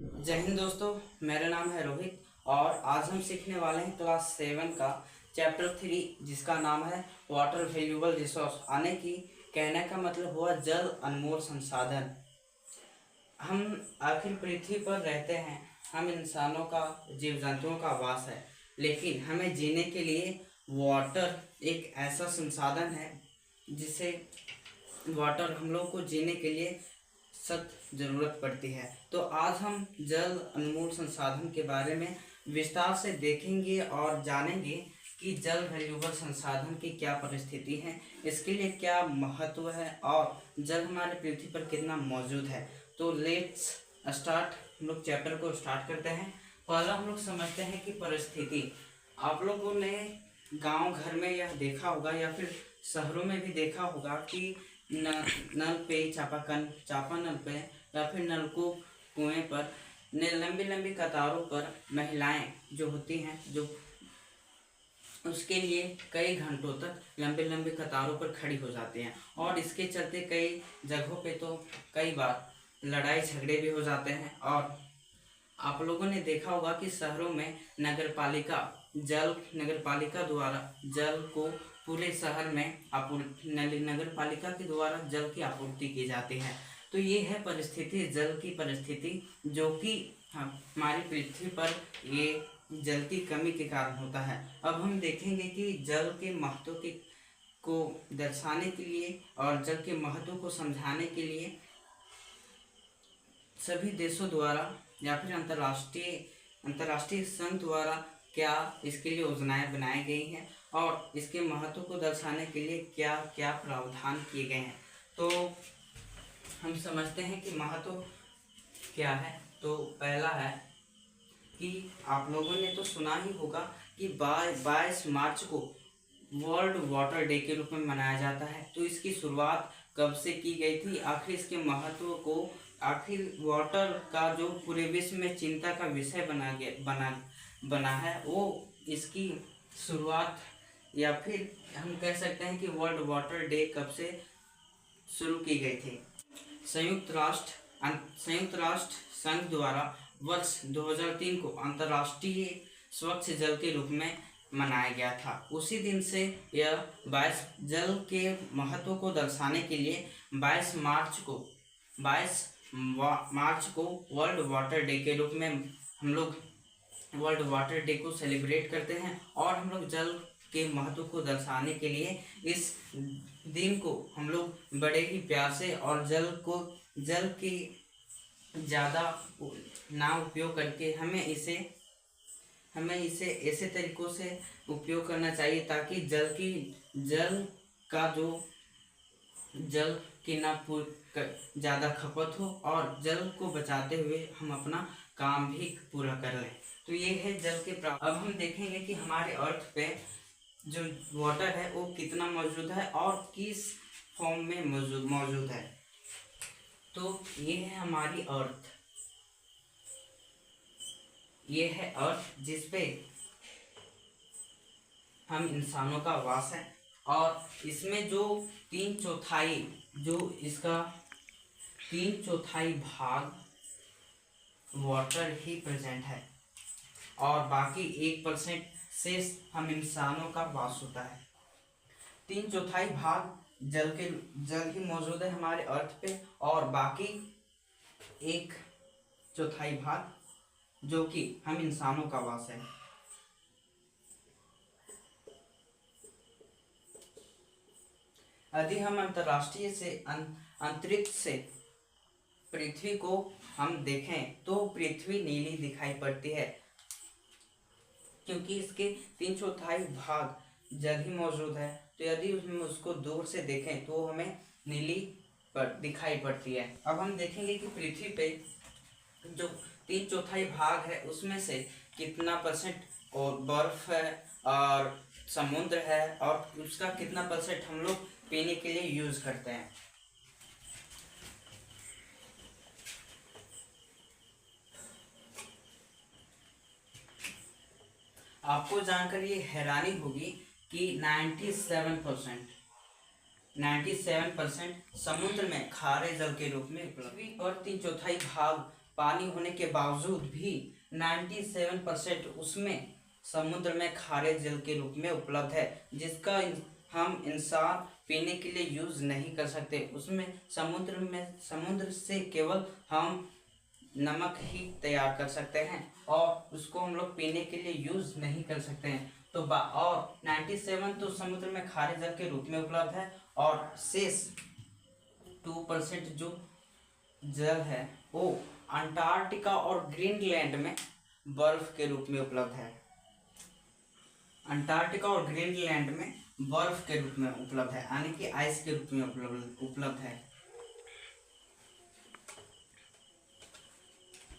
जय हिंद दोस्तों, मेरा नाम है रोहित और आज हम सीखने वाले हैं क्लास 7 का चैप्टर 3 जिसका नाम है वाटर वैल्यूएबल रिसोर्स। आने की कहने का मतलब हुआ जल अनमोल संसाधन। हम आखिर पृथ्वी पर रहते हैं, हम इंसानों का, जीव जंतुओं का वास है, लेकिन हमें जीने के लिए वाटर एक ऐसा संसाधन है जिसे वाटर हम लोग को जीने के लिए सख्त ज़रूरत पड़ती है। तो आज हम जल अनमोल संसाधन के बारे में विस्तार से देखेंगे और जानेंगे कि जल वैल्यूएबल संसाधन की क्या परिस्थिति है, इसके लिए क्या महत्व है और जल हमारे पृथ्वी पर कितना मौजूद है। तो लेट्स स्टार्ट, हम लोग चैप्टर को स्टार्ट करते हैं। पहला हम लोग समझते हैं कि परिस्थिति। आप लोगों ने गांव घर में यह देखा होगा या फिर शहरों में भी देखा होगा कि नल पे चापानल पे या फिर नलकूप कुएं पर लंबी लंबी कतारों पर महिलाएं जो होती हैं, जो उसके लिए कई घंटों तक लंबे लंबे कतारों पर खड़ी हो जाती हैं और इसके चलते कई जगहों पे तो कई बार लड़ाई झगड़े भी हो जाते हैं। और आप लोगों ने देखा होगा कि शहरों में नगर पालिका द्वारा जल को पूरे शहर में नगर पालिका के द्वारा जल की आपूर्ति की जाती है। तो ये है परिस्थिति, जल की परिस्थिति, जो कि हमारी पृथ्वी पर ये जल की कमी के कारण होता है। अब हम देखेंगे कि जल के महत्व को दर्शाने के लिए और जल के महत्व को समझाने के लिए सभी देशों द्वारा या फिर अंतर्राष्ट्रीय संघ द्वारा क्या इसके लिए योजनाएं बनाई गई हैं और इसके महत्व को दर्शाने के लिए क्या क्या प्रावधान किए गए हैं। तो हम समझते हैं कि महत्व क्या है। तो पहला है कि आप लोगों ने तो सुना ही होगा कि 22 मार्च को वर्ल्ड वाटर डे के रूप में मनाया जाता है। तो इसकी शुरुआत कब से की गई थी, आखिर इसके महत्व को, आखिर वाटर का जो पूरे विश्व में चिंता का विषय बना है, वो इसकी शुरुआत या फिर हम कह सकते हैं कि वर्ल्ड वाटर डे कब से शुरू की गई थी। संयुक्त राष्ट्र संघ द्वारा वर्ष 2003 को अंतर्राष्ट्रीय स्वच्छ जल के रूप में मनाया गया था। उसी दिन से यह 22 जल के महत्व को दर्शाने के लिए 22 मार्च को वर्ल्ड वाटर डे के रूप में हम लोग वर्ल्ड वाटर डे को सेलिब्रेट करते हैं। और हम लोग जल के महत्व को दर्शाने के लिए इस दिन को हम लोग बड़े ही प्यार से और जल की ज़्यादा ना उपयोग करके हमें इसे ऐसे तरीक़ों से उपयोग करना चाहिए ताकि जल की ना ज़्यादा खपत हो और जल को बचाते हुए हम अपना काम भी पूरा कर लें। तो ये है जल के अब हम देखेंगे कि हमारे अर्थ पे जो वाटर है वो कितना मौजूद है और किस फॉर्म में मौजूद है। तो ये है हमारी अर्थ, ये है अर्थ जिस पे हम इंसानों का वास है और इसमें जो 3/4 भाग वाटर ही प्रेजेंट है और बाकी 1% से हम इंसानों का वास होता है। 3/4 भाग जल ही मौजूद है हमारे अर्थ पे और बाकी 1/4 भाग जो कि हम इंसानों का वास है। यदि हम अंतरिक्ष से पृथ्वी को हम देखें तो पृथ्वी नीली दिखाई पड़ती है क्योंकि इसके 3/4 भाग जल ही मौजूद है। तो यदि हम उसको दूर से देखें तो हमें नीली दिखाई पड़ती है। अब हम देखेंगे कि पृथ्वी पे जो 3/4 भाग है उसमें से कितना परसेंट और बर्फ है और समुद्र है और उसका कितना परसेंट हम लोग पीने के लिए यूज करते हैं। आपको जानकर ये हैरानी होगी कि 97% समुद्र में खारे जल के रूप में उपलब्ध और 3/4 भाग पानी होने के बावजूद भी 97% उसमें समुद्र में खारे जल के रूप में उपलब्ध है, जिसका हम इंसान पीने के लिए यूज़ नहीं कर सकते। उसमें समुद्र से केवल हम नमक ही तैयार कर सकते हैं और उसको हम लोग पीने के लिए यूज़ नहीं कर सकते हैं। तो और 97 तो समुद्र में खारे जल के रूप में उपलब्ध है और शेष 2% जो जल है वो अंटार्कटिका और ग्रीनलैंड में बर्फ के रूप में उपलब्ध है। अंटार्कटिका और ग्रीनलैंड में बर्फ के रूप में उपलब्ध है, यानी कि आइस के रूप में उपलब्ध है।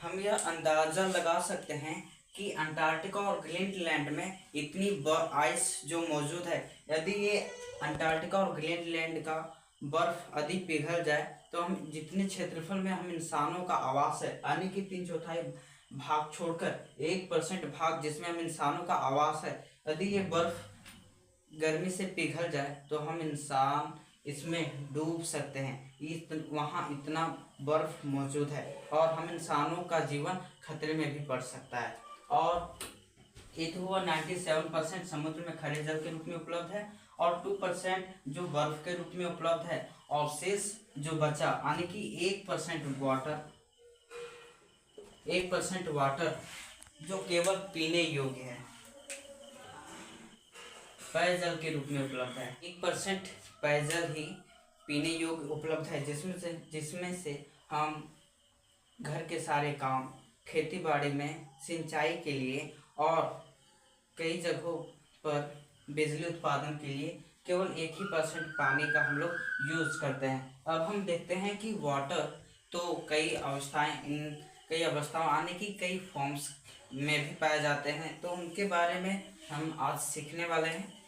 हम यह अंदाजा लगा सकते हैं कि अंटार्कटिका और ग्रीनलैंड में इतनी आइस जो मौजूद है, यदि ये अंटार्कटिका और ग्रीनलैंड का बर्फ अधिक पिघल जाए तो हम जितने क्षेत्रफल में हम इंसानों का आवास है, यानी कि 3/4 भाग छोड़कर 1% भाग जिसमें हम इंसानों का आवास है, यदि ये बर्फ गर्मी से पिघल जाए तो हम इंसान इसमें डूब सकते हैं। वहाँ इतना बर्फ मौजूद है और हम इंसानों का जीवन खतरे में भी पड़ सकता है। और ये तो हुआ 97% समुद्र में खरे जल के रूप में उपलब्ध है और 2% जो बर्फ के रूप में उपलब्ध है और शेष जो बचा यानी कि 1% वाटर जो केवल पीने योग्य है, पेयजल के रूप में उपलब्ध है। 1% पेयजल ही पीने योग्य उपलब्ध है, जिसमें से हम घर के सारे काम, खेती बाड़ी में सिंचाई के लिए और कई जगहों पर बिजली उत्पादन के लिए केवल 1% पानी का हम लोग यूज़ करते हैं। अब हम देखते हैं कि वाटर तो कई अवस्थाओं आने की कई फॉर्म्स में भी पाए जाते हैं, तो उनके बारे में हम आज सीखने वाले हैं।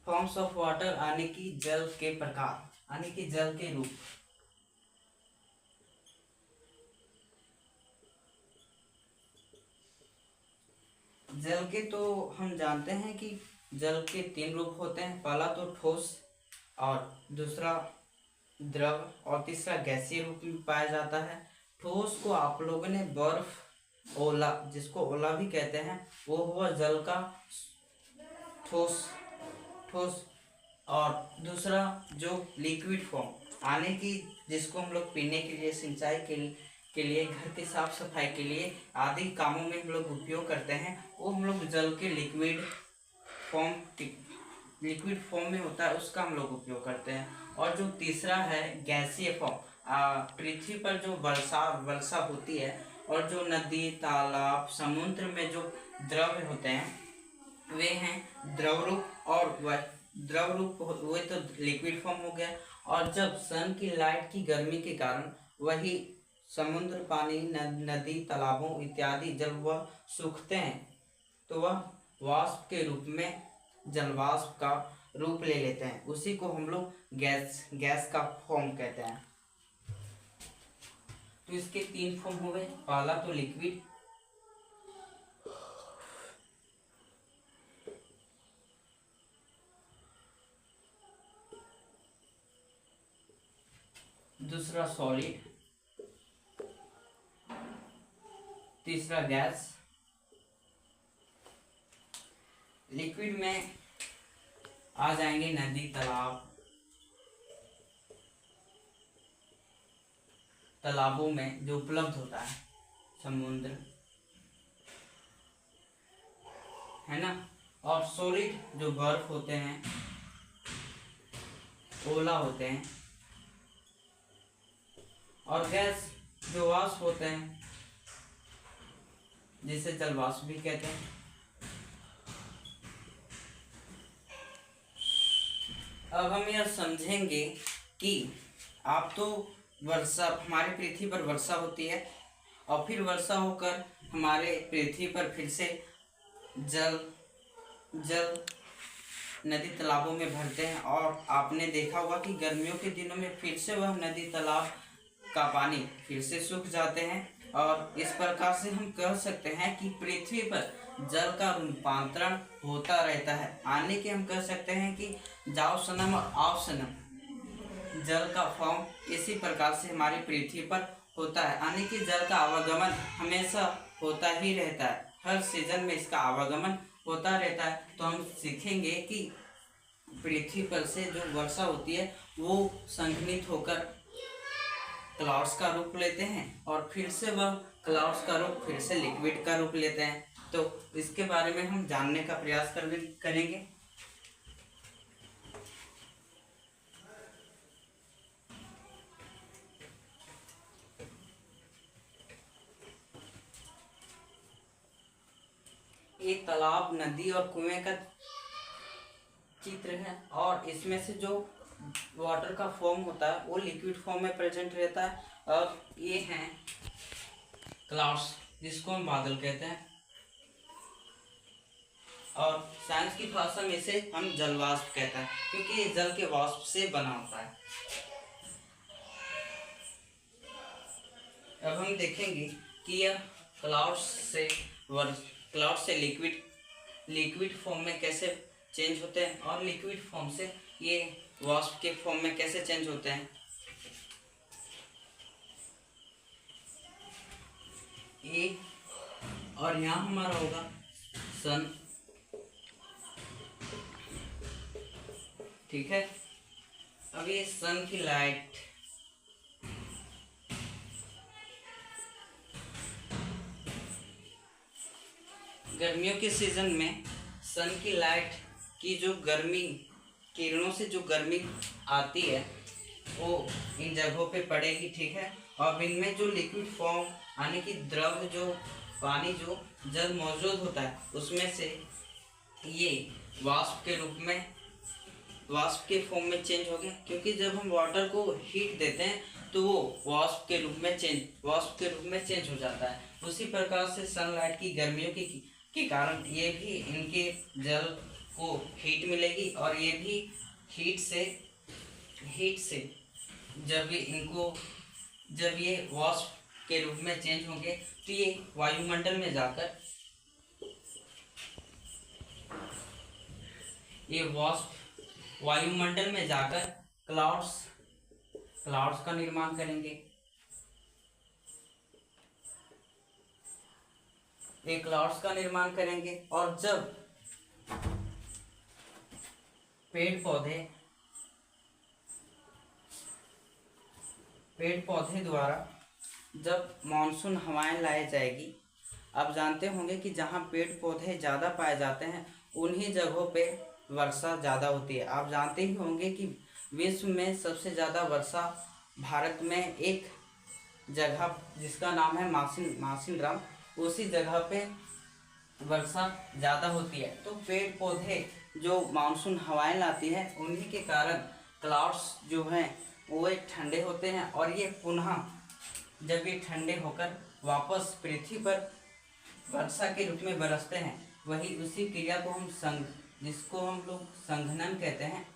फॉर्म्स ऑफ वाटर यानी कि जल के प्रकार, यानी कि जल के रूप। जल के तो हम जानते हैं कि जल के 3 रूप होते हैं। पहला तो ठोस और दूसरा द्रव और तीसरा गैसीय रूप में पाया जाता है। ठोस को आप लोगों ने बर्फ, ओला, जिसको ओला भी कहते हैं, वो हुआ जल का ठोस। और दूसरा जो लिक्विड फॉर्म, यानी कि जिसको हम लोग पीने के लिए, सिंचाई के लिए, घर की साफ सफाई के लिए आदि कामों में हम लोग उपयोग करते हैं, वो हम लोग जल के लिक्विड फॉर्म में होता है, उसका हम लोग उपयोग करते हैं। और जो तीसरा है गैसीय फॉर्म, पृथ्वी पर जो वर्षा होती है और जो नदी, तालाब, समुद्र में जो द्रव्य होते हैं वे हैं द्रव रूप, और द्रव रूप वो तो लिक्विड फॉर्म हो गया। और जब सन की लाइट की गर्मी के कारण वही समुद्र, पानी, नदी, तालाबों इत्यादि जब वह सूखते हैं तो वह वाष्प के रूप में जलवाष्प का रूप ले लेते हैं, उसी को हम लोग गैस का फॉर्म कहते हैं। तो इसके 3 फॉर्म हो गए। पहला तो लिक्विड, दूसरा सॉलिड, तीसरा गैस। लिक्विड में आ जाएंगे नदी, तालाबों में जो उपलब्ध होता है, समुद्र, है ना। और सॉलिड जो बर्फ होते हैं, ओला होते हैं। और गैस जो वाष्प होते हैं, जिसे जलवाष्प भी कहते हैं। अब हम यह समझेंगे कि आप तो हमारे पृथ्वी पर वर्षा होती है और फिर वर्षा होकर हमारे पृथ्वी पर फिर से जल नदी तालाबों में भरते हैं। और आपने देखा होगा कि गर्मियों के दिनों में फिर से वह नदी तालाब का पानी फिर से सूख जाते हैं। और इस प्रकार से हम कह सकते हैं कि पृथ्वी पर जल का रूपांतरण होता रहता है, यानी कि हम कह सकते हैं कि जाओ सनम और आओ सनम, जल का फॉर्म इसी प्रकार से हमारी पृथ्वी पर होता है, यानी कि जल का आवागमन हमेशा होता ही रहता है, हर सीजन में इसका आवागमन होता रहता है। तो हम सीखेंगे कि पृथ्वी पर से जो वर्षा होती है वो संघनित होकर क्लाउड्स का रूप लेते हैं और फिर से वह क्लाउड्स का रूप फिर से लिक्विड का रूप लेते हैं। तो इसके बारे में हम जानने का प्रयास करेंगे। ये तालाब, नदी और कुएं का चित्र है और इसमें से जो वाटर का फॉर्म होता है वो लिक्विड फॉर्म में प्रेजेंट रहता है। और ये हैं क्लाउड्स, जिसको हम बादल कहते हैं, और साइंस की भाषा में इसे हम जलवाष्प कहते हैं, क्योंकि ये जल के वाष्प से बना होता है। अब हम देखेंगे कि यह क्लाउड से लिक्विड फॉर्म में कैसे चेंज होते हैं और लिक्विड फॉर्म से ये वाष्प के फॉर्म में कैसे चेंज होते हैं। ये और यहाँ हमारा होगा सन, ठीक है। अब ये सन की लाइट गर्मियों के सीजन में सन की लाइट की जो गर्मी किरणों से जो गर्मी आती है वो इन जगहों पे पड़ेगी, ठीक है। और इनमें जो लिक्विड फॉर्म यानी कि द्रव जो पानी जो जल मौजूद होता है उसमें से ये वाष्प के रूप में वाष्प के फॉर्म में चेंज हो गया, क्योंकि जब हम वाटर को हीट देते हैं तो वो वाष्प के रूप में चेंज हो जाता है। उसी प्रकार से सनलाइट की गर्मियों के कारण ये भी इनके जल को हीट मिलेगी और ये भी हीट से जब ये वाष्प के रूप में चेंज होंगे तो ये वायुमंडल में जाकर क्लाउड्स का निर्माण करेंगे। ये क्लाउड्स का निर्माण करेंगे और जब पेड़ पौधे द्वारा जब मानसून हवाएं लाई जाएगी, आप जानते होंगे कि जहाँ पेड़ पौधे ज़्यादा पाए जाते हैं उन्हीं जगहों पे वर्षा ज़्यादा होती है। आप जानते ही होंगे कि विश्व में सबसे ज़्यादा वर्षा भारत में एक जगह जिसका नाम है मासिनराम, उसी जगह पे वर्षा ज़्यादा होती है। तो पेड़ पौधे जो मानसून हवाएं लाती है उन्हीं के कारण क्लाउड्स जो हैं वो एक ठंडे होते हैं और ये पुनः जब ये ठंडे होकर वापस पृथ्वी पर वर्षा के रूप में बरसते हैं, वही उसी क्रिया को जिसको हम लोग संघनन कहते हैं,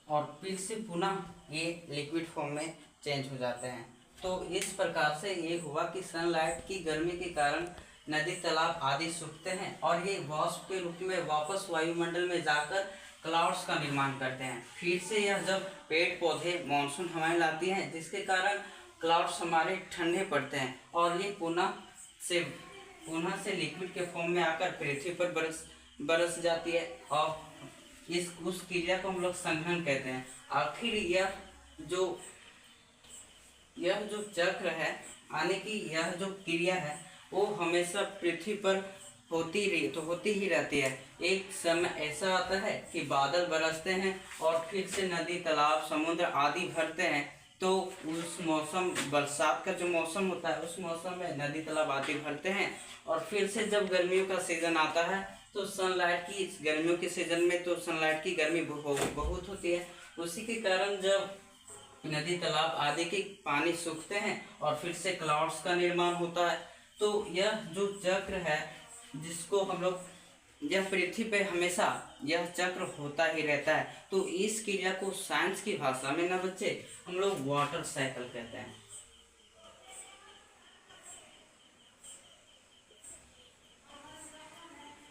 और फिर से पुनः ये लिक्विड फॉर्म में चेंज हो जाते हैं। तो इस प्रकार से ये हुआ कि सनलाइट की गर्मी के कारण नदी तालाब आदि सूखते हैं और ये वाष्प के रूप में वापस वायुमंडल में जाकर क्लाउड्स का निर्माण करते हैं। फिर से यह जब पेड़ पौधे मानसून हवाएं लाती हैं जिसके कारण क्लाउड्स हमारे ठंडे पड़ते हैं और ये पुनः से लिक्विड के फॉर्म में आकर पृथ्वी पर बरस जाती है और उस क्रिया को हम लोग संघनन कहते हैं। आखिर यह जो चक्र है यानी कि यह जो क्रिया है वो हमेशा पृथ्वी पर होती ही रहती है। एक समय ऐसा आता है कि बादल बरसते हैं और फिर से नदी तालाब समुद्र आदि भरते हैं, तो उस मौसम बरसात का जो मौसम होता है उस मौसम में नदी तालाब आदि भरते हैं और फिर से जब गर्मियों का सीजन आता है तो गर्मियों के सीजन में तो सनलाइट की गर्मी बहुत होती है। उसी के कारण जब नदी तालाब आदि के पानी सूखते हैं और फिर से क्लाउड्स का निर्माण होता है। तो यह जो चक्र है जिसको हम लोग यह पृथ्वी पे हमेशा यह चक्र होता ही रहता है। तो इस क्रिया को साइंस की भाषा में ना बच्चे हम लोग वाटर साइकिल कहते हैं।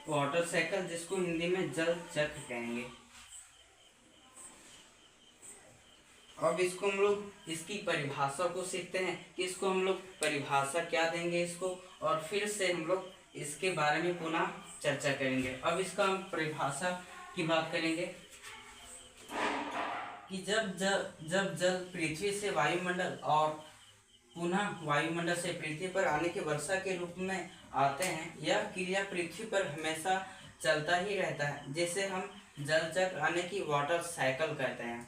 वाटर साइकिल जिसको हिंदी में जल चक्र कहेंगे। अब इसको हम लोग इसकी परिभाषा को सीखते हैं कि इसको हम लोग परिभाषा क्या देंगे इसको, और फिर से हम लोग इसके बारे में पुनः चर्चा करेंगे। अब इसका हम परिभाषा की बात करेंगे कि जब जल पृथ्वी से वायुमंडल और पुनः वायुमंडल से पृथ्वी पर आने की वर्षा के रूप में आते हैं, यह क्रिया पृथ्वी पर हमेशा चलता ही रहता है, जिसे हम जल चक्र यानी कि वाटर साइकिल कहते हैं।